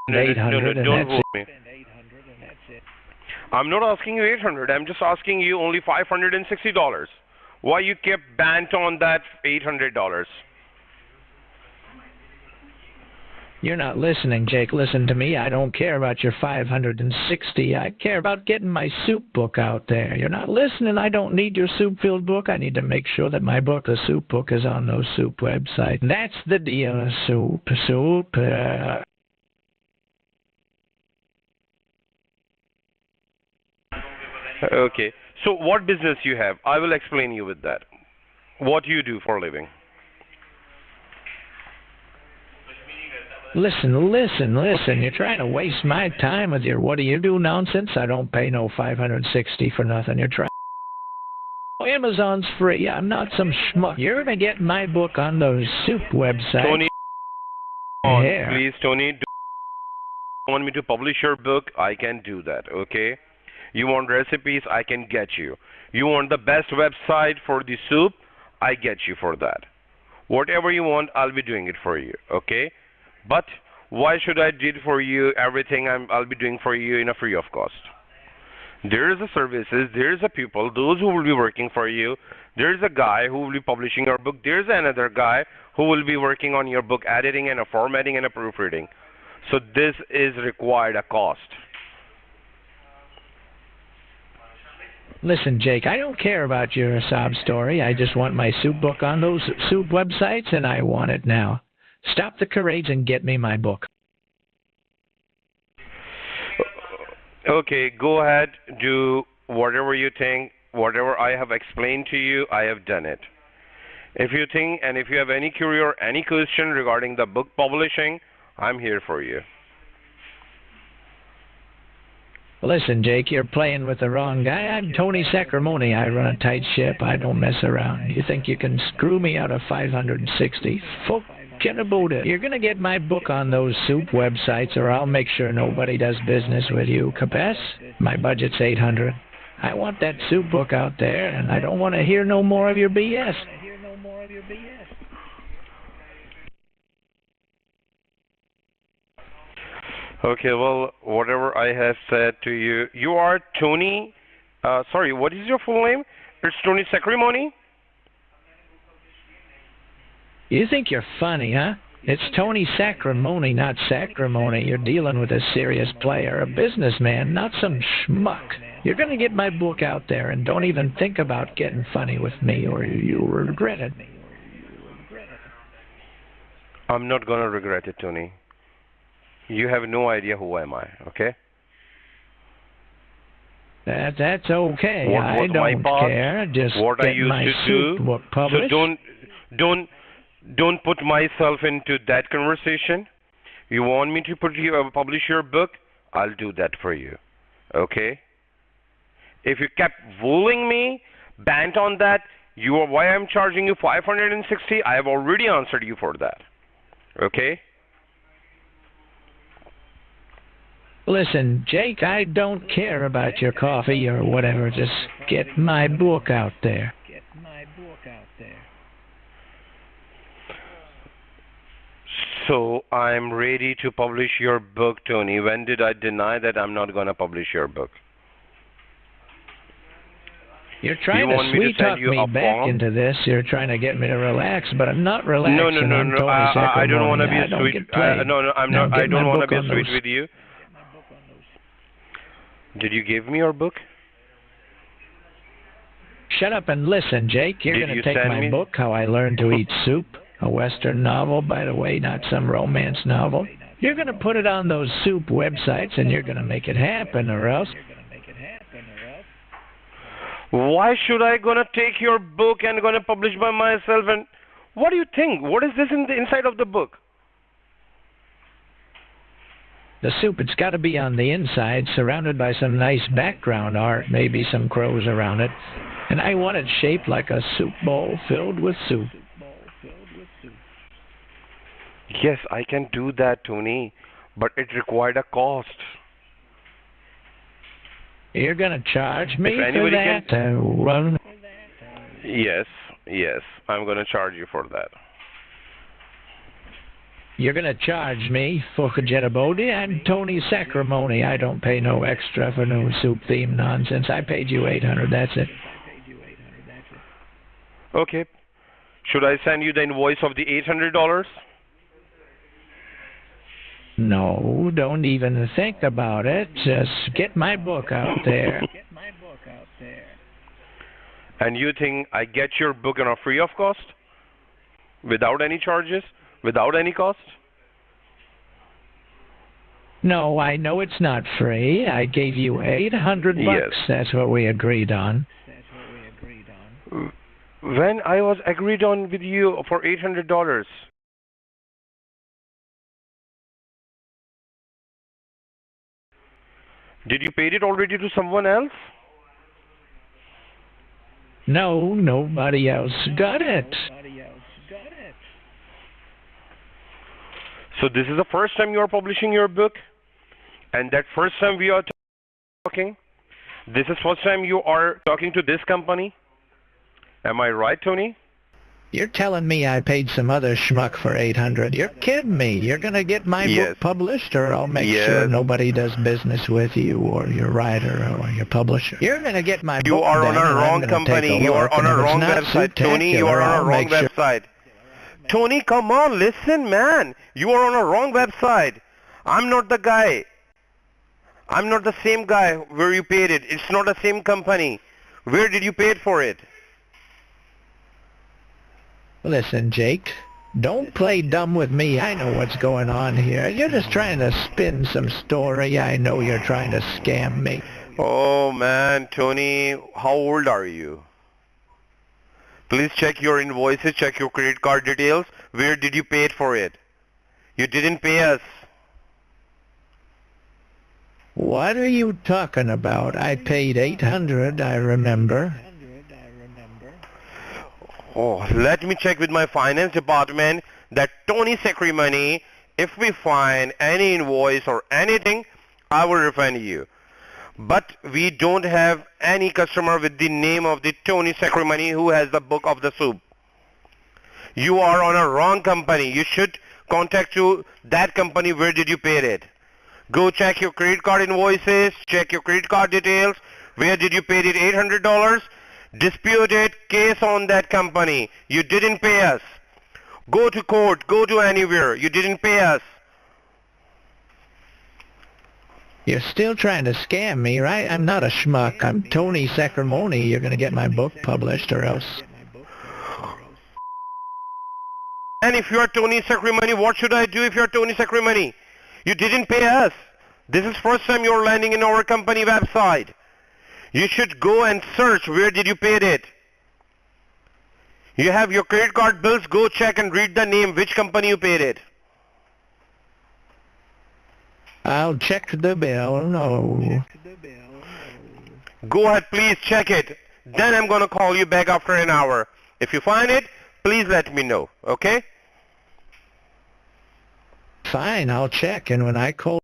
it. 800 and that's it. I'm not asking you 800. I'm just asking you only $560. Why you kept bent on that $800? You're not listening, Jake. Listen to me. I don't care about your 560. I care about getting my soup book out there. You're not listening. I don't need your soup-filled book. I need to make sure that my book, the soup book, is on those soup websites. That's the deal. Soup. Okay. So what business you have? I will explain you with that. What you do for a living? Listen. You're trying to waste my time with your what do you do nonsense. I don't pay no 560 for nothing. You're trying. Amazon's free. I'm not some schmuck. You're gonna get my book on those soup websites. Tony, please, Tony. Do you want me to publish your book? I can do that. Okay. You want recipes? I can get you. You want the best website for the soup? I get you for that. Whatever you want, I'll be doing it for you. Okay. But why should I do for you everything I'll be doing for you in a free of cost? There is a services, there is a people, those who will be working for you. There is a guy who will be publishing your book. There is another guy who will be working on your book, editing and a formatting and a proofreading. So this is required a cost. Listen, Jake, I don't care about your sob story. I just want my soup book on those soup websites, and I want it now. Stop the charades and get me my book. Okay, go ahead, do whatever you think, whatever I have explained to you, I have done it. If you think, and if you have any query or any question regarding the book publishing, I'm here for you. Listen, Jake, you're playing with the wrong guy. I'm Tony Sacramone. I run a tight ship. I don't mess around. You think you can screw me out of 560? Forget about it. You're going to get my book on those soup websites, or I'll make sure nobody does business with you. Capes? My budget's 800. I want that soup book out there, and I don't want to hear no more of your BS. Okay, well, whatever I have said to you, you are Tony, sorry, what is your full name? It's Tony Sacramone? You think you're funny, huh? It's Tony Sacramone, not Sacramone. You're dealing with a serious player, a businessman, not some schmuck. You're going to get my book out there, and don't even think about getting funny with me, or you'll regret it. I'm not gonna regret it, Tony. You have no idea who am I, okay? That's okay. What I was my don't part? care. Just What I get used my to soup do? book So published. don't put myself into that conversation. You want me to publish your book? I'll do that for you, okay? If you kept fooling me, bent on that, why I'm charging you 560. I have already answered you for that, okay? Listen, Jake, I don't care about your coffee or whatever. Just get my book out there. So I'm ready to publish your book, Tony. When did I deny that I'm not going to publish your book? You're trying You to want me to sweet send talk you me a back form? into this. You're trying to get me to relax, but I'm not relaxing. No. I'm Tony I don't want to be Sacramone. I a don't sweet. get played. No, I'm Now not. get I my don't want to book be on sweet those. with you. Did you give me your book? Shut up and listen, Jake. You're Did going you to take send my me? book, How I Learned to Eat Soup, a Western novel, by the way, not some romance novel. You're going to put it on those soup websites, and you're going to make it happen, or else. Why should I gonna take your book and gonna publish by myself? And what do you think? What is this in the inside of the book? The soup, it's got to be on the inside, surrounded by some nice background art, maybe some crows around it. And I want it shaped like a soup bowl filled with soup. Yes, I can do that, Tony, but it required a cost. You're going to charge me If for anybody that? Well, Yes, I'm gonna charge you for that. you're going to charge me for Kitboga. I'm Tony Sacramone. I don't pay no extra for no soup-themed nonsense. I paid you $800, that's it. Okay. Should I send you the invoice of the $800? No, don't even think about it. Just get my book out there. And you think I get your book on a free of cost? Without any charges? Without any cost? No, I know it's not free. I gave you $800. Yes. That's what we agreed on. When I was agreed on with you for $800. Did you pay it already to someone else? No, nobody else got it. So this is the first time you are publishing your book? And that first time we are talking? This is first time you are talking to this company? Am I right, Tony? You're telling me I paid some other schmuck for $800. You're kidding me. You're going to get my Yes. book published, or I'll make Yes. sure nobody does business with you or your writer or your publisher. You're going to get my You book are on done, a and I'm wrong gonna take company. a You are look, on and a if it's wrong not website, Tony. You are spectacular, on a I'll wrong make sure- website. Tony, come on, listen, man. You are on a wrong website. I'm not the guy. I'm not the same guy where you paid it. It's not the same company. Where did you pay it for it? Listen, Jake, don't play dumb with me. I know what's going on here. You're just trying to spin some story. I know you're trying to scam me. Oh, man, Tony, how old are you? Please check your invoices, check your credit card details. Where did you pay it for it? You didn't pay us. What are you talking about? I paid $800, I remember. Oh, let me check with my finance department that Tony Sacramone. If we find any invoice or anything, I will refund you. But we don't have any customer with the name of the Tony Sacramone who has the book of the soup. You are on a wrong company. You should contact to that company. Where did you pay it? Go check your credit card invoices, check your credit card details. Where did you pay it $800? Disputed case on that company. You didn't pay us. Go to court, go to anywhere. You didn't pay us. You're still trying to scam me, right? I'm not a schmuck. I'm Tony Sacrimoni. You're going to get my book published or else. And if you are Tony Sacrimoni, what should I do if you are Tony Sacrimoni? You didn't pay us. This is first time you're landing in our company website. You should go and search where did you pay it. You have your credit card bills, go check and read the name, which company you paid it. I'll check the bill. No. Go ahead, please check it. Then I'm going to call you back after an hour. If you find it, please let me know, okay? Fine, I'll check, and when I call